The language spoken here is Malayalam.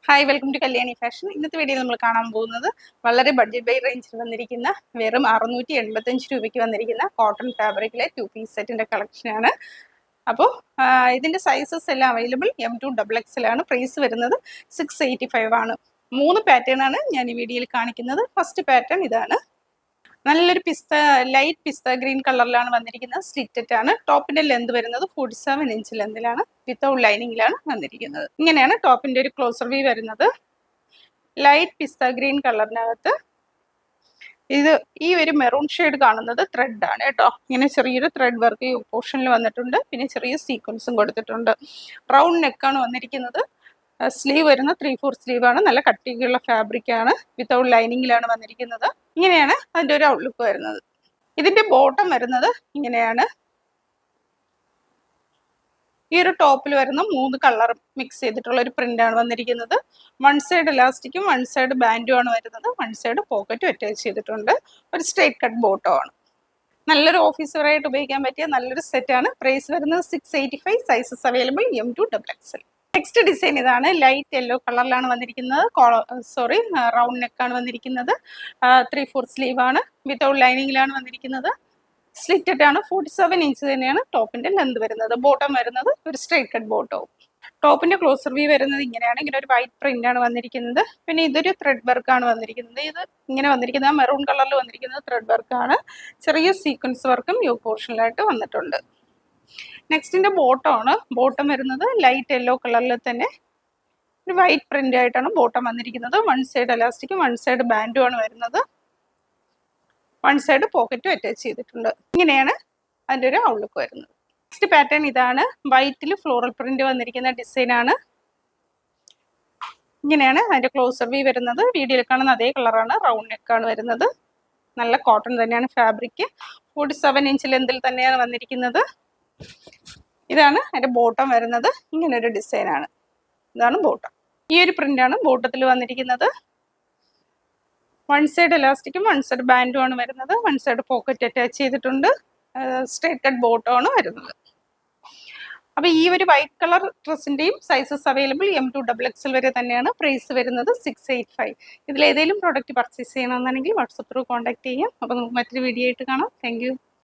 Hi, welcome to Kalyani fashion. ഇന്നത്തെ വീഡിയോയിൽ നമ്മൾ കാണാൻ പോകുന്നത് വളരെ ബഡ്ജറ്റ് ബൈ റേഞ്ചിൽ വന്നിരിക്കുന്ന വെറും 685 രൂപയ്ക്ക് വന്നിരിക്കുന്ന കോട്ടൺ ഫാബ്രിക്കിലെ 2 പീസ് സെറ്റിൻ്റെ കളക്ഷനാണ്. അപ്പോൾ ഇതിൻ്റെ സൈസസ് എല്ലാം അവൈലബിൾ M2 XXL ആണ്. പ്രൈസ് വരുന്നത് 685 ആണ്. 3 പാറ്റേൺ ആണ് ഞാൻ ഈ വീഡിയോയിൽ കാണിക്കുന്നത്. ഫസ്റ്റ് പാറ്റേൺ ഇതാണ്. നല്ലൊരു ലൈറ്റ് പിസ്ത ഗ്രീൻ കളറിലാണ് വന്നിരിക്കുന്നത്. സ്ലിറ്റഡ് ആണ്. ടോപ്പിന്റെ ലെന്ത് വരുന്നത് 47 ഇഞ്ച് ലെന്തിലാണ്. വിത്തൗട്ട് ലൈനിങ്ങിലാണ് വന്നിരിക്കുന്നത്. ഇങ്ങനെയാണ് ടോപ്പിന്റെ ഒരു ക്ലോസർ വ്യൂ വരുന്നത്. ലൈറ്റ് പിസ്ത ഗ്രീൻ കളറിനകത്ത് ഈ ഒരു മെറൂൺ ഷെയ്ഡ് കാണുന്നത് ത്രെഡ് ആണ് കേട്ടോ. ഇങ്ങനെ ചെറിയൊരു ത്രെഡ് വർക്ക് ഈ പോർഷനിൽ വന്നിട്ടുണ്ട്. പിന്നെ ചെറിയ സീക്വൻസും കൊടുത്തിട്ടുണ്ട്. റൗണ്ട് നെക്കാണ് വന്നിരിക്കുന്നത്. സ്ലീവ് വരുന്ന 3/4 സ്ലീവ് ആണ്. നല്ല കട്ടിയുള്ള ഫാബ്രിക് ആണ്. വിത്തൗട്ട് ലൈനിങ്ങിലാണ് വന്നിരിക്കുന്നത്. ഇങ്ങനെയാണ് അതിൻ്റെ ഒരു ഔട്ട്ലുക്ക് വരുന്നത്. ഇതിന്റെ ബോട്ടം വരുന്നത് ഇങ്ങനെയാണ്. ഈ ഒരു ടോപ്പിൽ വരുന്ന 3 കളർ മിക്സ് ചെയ്തിട്ടുള്ള ഒരു പ്രിന്റ് ആണ് വന്നിരിക്കുന്നത്. 1 സൈഡ് ഇലാസ്റ്റിക്കും 1 സൈഡ് ബാൻഡും ആണ് വരുന്നത്. 1 സൈഡ് പോക്കറ്റും അറ്റാച്ച് ചെയ്തിട്ടുണ്ട്. ഒരു സ്ട്രേറ്റ് കട്ട് ബോട്ടം ആണ്. നല്ലൊരു ഓഫീസ് വെയറായിട്ട് ഉപയോഗിക്കാൻ പറ്റിയ നല്ലൊരു സെറ്റാണ്. പ്രൈസ് വരുന്നത് 685. Sizes available M2 XXL. Next design ഇതാണ്. ലൈറ്റ് യെല്ലോ കളറിലാണ് വന്നിരിക്കുന്നത്. റൗണ്ട് നെക്കാണ് വന്നിരിക്കുന്നത്. 3/4 സ്ലീവ് ആണ്. വിത്തൗട്ട് ലൈനിങ്ങിലാണ് വന്നിരിക്കുന്നത്. സ്ലിറ്റഡ് ആണ്. 47 ഇഞ്ച് തന്നെയാണ് ടോപ്പിന്റെ ലെന്ത് വരുന്നത്. ബോട്ടം വരുന്നത് ഒരു സ്ട്രേറ്റ് കട്ട് ബോട്ടവും. ടോപ്പിന്റെ ക്ലോസർ വ്യൂ വരുന്നത് ഇങ്ങനെയാണ്. ഇങ്ങനെ ഒരു വൈറ്റ് പ്രിന്റ് ആണ് വന്നിരിക്കുന്നത്. പിന്നെ ഇതൊരു ത്രെഡ് വർക്ക് ആണ് വന്നിരിക്കുന്നത്. ഇത് ഇങ്ങനെ വന്നിരിക്കുന്നത് മെറൂൺ കളറിൽ വന്നിരിക്കുന്നത് ത്രെഡ് വർക്ക് ആണ്. ചെറിയ സീക്വൻസ് വർക്കും യു പോർഷനിലായിട്ട് വന്നിട്ടുണ്ട്. നെക്സ്റ്റിന്റെ ബോട്ടം ആണ്. ബോട്ടം വരുന്നത് ലൈറ്റ് യെല്ലോ കളറിൽ തന്നെ ഒരു വൈറ്റ് പ്രിന്റ് ആയിട്ടാണ് ബോട്ടം വന്നിരിക്കുന്നത്. 1 സൈഡ് എലാസ്റ്റിക്കും 1 സൈഡ് ബാൻഡും ആണ് വരുന്നത്. 1 സൈഡ് പോക്കറ്റും അറ്റാച്ച് ചെയ്തിട്ടുണ്ട്. ഇങ്ങനെയാണ് അതിൻ്റെ ഒരു ഔട്ട്ലുക്ക് വരുന്നത്. നെക്സ്റ്റ് പാറ്റേൺ ഇതാണ്. വൈറ്റിൽ ഫ്ലോറൽ പ്രിന്റ് വന്നിരിക്കുന്ന ഡിസൈൻ ആണ്. ഇങ്ങനെയാണ് അതിന്റെ ക്ലോസർ വ്യൂ വരുന്നത്. വീഡിയോയിൽ കാണുന്ന അതേ കളറാണ്. റൗണ്ട് നെക്കാണ് വരുന്നത്. നല്ല കോട്ടൺ തന്നെയാണ് ഫാബ്രിക്. 47 ഇഞ്ച് ലെന്തിൽ തന്നെയാണ് വന്നിരിക്കുന്നത്. ഇതാണ് അതിന്റെ ബോട്ടം വരുന്നത്. ഇങ്ങനെ ഒരു ഡിസൈൻ ആണ്. ഇതാണ് ബോട്ടം. ഈ ഒരു പ്രിന്റ് ആണ് ബോട്ടത്തിൽ വന്നിരിക്കുന്നത്. 1 സൈഡ് എലാസ്റ്റിക്കും 1 സൈഡ് ബാൻഡും ആണ് വരുന്നത്. 1 സൈഡ് പോക്കറ്റ് അറ്റാച്ച് ചെയ്തിട്ടുണ്ട്. സ്ട്രേറ്റ് കട്ട് ബോട്ടം ആണ് വരുന്നത്. അപ്പോൾ ഈ ഒരു വൈറ്റ് കളർ ഡ്രസ്സിന്റെയും സൈസസ് അവൈലബിൾ M2 XXL വരെ തന്നെയാണ്. പ്രൈസ് വരുന്നത് 685. ഇതിൽ ഏതെങ്കിലും പ്രോഡക്റ്റ് പർച്ചേസ് ചെയ്യണമെന്നുണ്ടെങ്കിൽ വാട്സപ്പ് ത്രൂ കോൺടാക്ട് ചെയ്യാം. അപ്പോൾ നമുക്ക് മറ്റൊരു വീഡിയോ ആയിട്ട് കാണാം. താങ്ക്